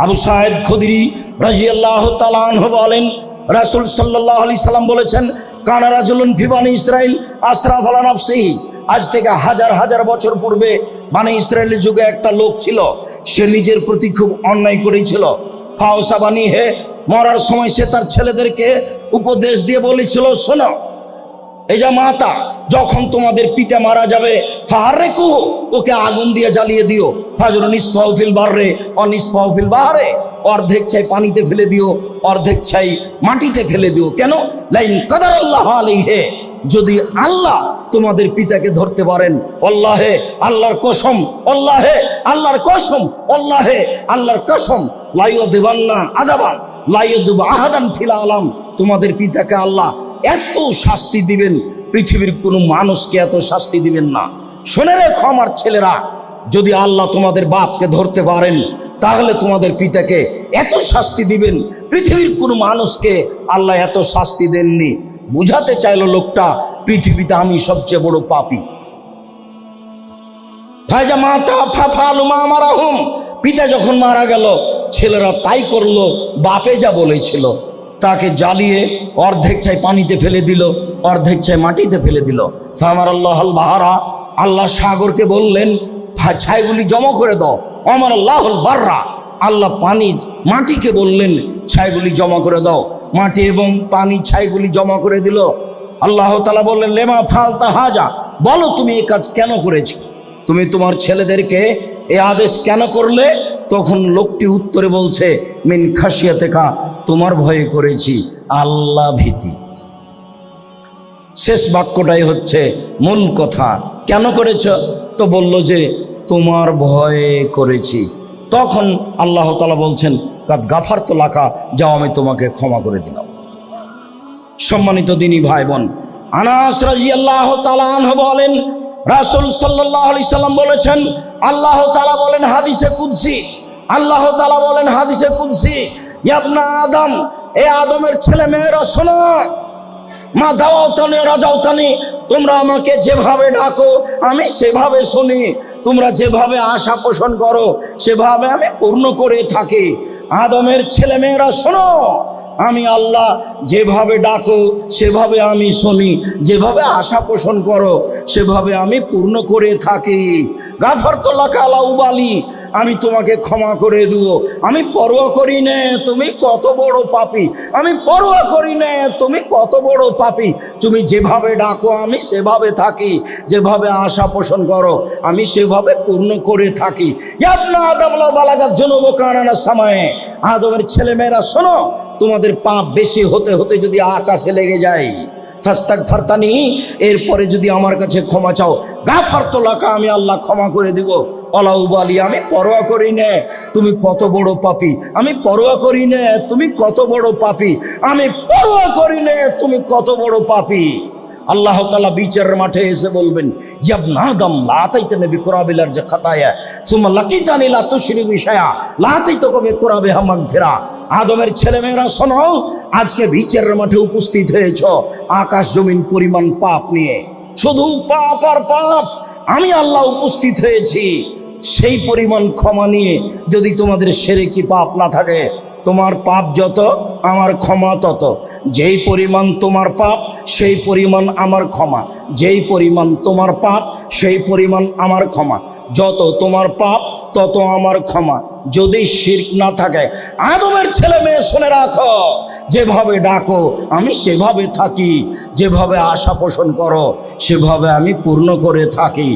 আবু সাঈদ খুদরি রাদিয়াল্লাহু তাআলা আনহু বলেন, রাসূল সাল্লাল্লাহু আলাইহি সাল্লাম বলেছেন, কানা রাজুলুন ফি বানি ইসরাঈল আসরাফ আলা নাফসিহি। আজ থেকে হাজার হাজার বছর পূর্বে বানি ইসরায়েলের যুগে একটা লোক ছিল, সে নিজের প্রতি খুব অন্যায় করেছিল। ফাওসাবানি হে, মরার সময় সে তার ছেলেদেরকে উপদেশ দিয়ে বলেছিল, শোনো, এই যে মাতা, যখন তোমাদের পিতা মারা যাবে, ফাহারেকু, ওকে আগুন দিয়ে জ্বালিয়ে দিও। ফাজর নিসফাউ ফিল বাররে ও নিসফাউ ফিল বাহরে, অর্ধেক চাই পানিতে ফেলে দিও, অর্ধেক চাই মাটিতে ফেলে দিও। কেন? লাইন কাদারাল্লাহু আলাইহি, যদি আল্লাহ তোমাদের পিতাকে ধরতে পারেন, আল্লাহে আল্লাহর কসম, আল্লাহে আল্লাহর কসম, আল্লাহে আল্লাহর কসম, লাইয়ুযিবান্না আযাবান লাইয়ুযিব আহাদান ফিল আলাম, তোমাদের পিতাকে আল্লাহ এত শাস্তি দিবেন, পৃথিবীর কোনো মানুষকে এত শাস্তি দিবেন না। শুনে রেখো আমার ছেলেরা, যদি আল্লাহ তোমাদের বাপকে ধরতে পারেন, তাহলে তোমাদের পিতাকে এত শাস্তি দিবেন, পৃথিবীর কোনো মানুষকে আল্লাহ এত শাস্তি দেননি। বুঝাতে চাইলো লোকটা, পৃথিবীতে আমি সবচেয়ে বড় পাপী। ফায়জা মাতা ফাফালু মা মারাহুম, পিতা যখন মারা গেল, ছেলেরা তাই করলো, বাপে যা বলেছিল। তাকে জ্বালিয়ে অর্ধেক ছাই পানিতে ফেলে দিল, অর্ধেক ছাই মাটিতে ফেলে দিল। ফামার আল্লাহুল বাহারা, আল্লাহ সাগরকে বললেন, ছাইগুলি জমা করে দাও। আমার আল্লাহুল বাররা, আল্লাহ পানি মাটিকে বললেন, ছাইগুলি জমা করে দাও। মাটি এবং পানি ছাইগুলি জমা করে দিল। আল্লাহ তাআলা বললেন, লেমা ফালতা হাজা, বলো তুমি এই কাজ কেন করেছো? তুমি তোমার ছেলেদেরকে এই আদেশ কেন করলে? তখন লোকটি উত্তরে বলছে, মিন খাশিয়াতিকা, তোমার ভয়ে করেছি, আল্লাহ ভীতি। শেষ বাক্যটাই হচ্ছে মূল কথা। কেন করেছ? তো বলল যে তোমার ভয়ে করেছি। তখন আল্লাহ তাআলা বলছেন, কাদ গাফারতু লাকা, যাও আমি তোমাকে ক্ষমা করে দিলাম। সম্মানিত দিনী ভাই বোন, আনাস রাদিয়াল্লাহু তাআলা আনহু বলেন, রাসূল সাল্লাল্লাহু আলাইহি সাল্লাম বলেছেন, আল্লাহ তাআলা বলেন হাদিসে কুদসি, আল্লাহ তাআলা বলেন হাদিসে কুদসি, ইয়া ইবনা আদম, এ আদমের ছেলে মেয়েরা শোনো, মা দাওয়াতানি রাজাউতানি, তোমরা আমাকে যেভাবে ডাকো আমি সেভাবে শুনি, তোমরা যেভাবে আশা পোষণ করো সেভাবে আমি পূর্ণ করে থাকি। আদমের ছেলে মেয়েরা শোনো, আমি আল্লাহ যেভাবে ডাকো সেভাবে আমি শুনি, যেভাবে আশা পোষণ করো সেভাবে আমি পূর্ণ করে থাকি। গাফারতু লাকা আলা উবালি, আমি তোমাকে ক্ষমা করে দেব, আমি পরোয়া করি না তুমি কত বড় পাপী, আমি পরোয়া করি না তুমি কত বড় পাপী। তুমি যেভাবে ডাকো আমি সেভাবে থাকি, যেভাবে আশা পোষণ করো আমি সেভাবে পূর্ণ করে থাকি। ইয়া ইবনা আদম লাউ বালাগাত যুনুবুকা আনানা সামায়ে, আদমের ছেলেমেয়েরা শোনো, তোমাদের পাপ বেশি হতে হতে যদি আকাশে লেগে যায়, ফাস্তাগফারতানি, এরপরে যদি আমার কাছে ক্ষমা চাও, গাফারতু লাকা, আমি আল্লাহ ক্ষমা করে দিব। ওয়ালা উবালি, আমি পরোয়া করি না তুমি কত বড় পাপী, আমি পরোয়া করি না তুমি কত বড় পাপী, আমি পরোয়া করি না তুমি কত বড় পাপী। আল্লাহ তাআলা বিচারের মাঠে এসে বলবেন, ইয়া ইবনা আদম লা আতাইতানি বিকুরাবিল আরজি খাতায়া সুম্মা লাকিতানি লা তুশরিকু শাইআ লা আতাইতুকা বিকুরাবিহা মাগফিরা। আদমের ছেলেমেয়েরা শোনো, আজকে বিচারের মাঠে উপস্থিত হয়েছ আকাশ জমিন পরিমাণ পাপ নিয়ে, শুধু পাপ আর পাপ। আমি আল্লাহ উপস্থিত হয়েছি সেই পরিমাণ ক্ষমা নিয়ে। যদি তোমাদের শিরকি পাপ না থাকে, তোমার পাপ যত আমার ক্ষমা তত। যেই পরিমাণ তোমার পাপ সেই পরিমাণ আমার ক্ষমা, যেই পরিমাণ তোমার পাপ সেই পরিমাণ আমার ক্ষমা। যত তোমার পাপ তত আমার ক্ষমা, যদি শিরক না থাকে। আদমের ছেলে মেয়ে শুনে রাখো, যেভাবে ডাকো আমি সেভাবে থাকি, যেভাবে আশা পোষণ করো সেভাবে আমি পূর্ণ করে থাকি।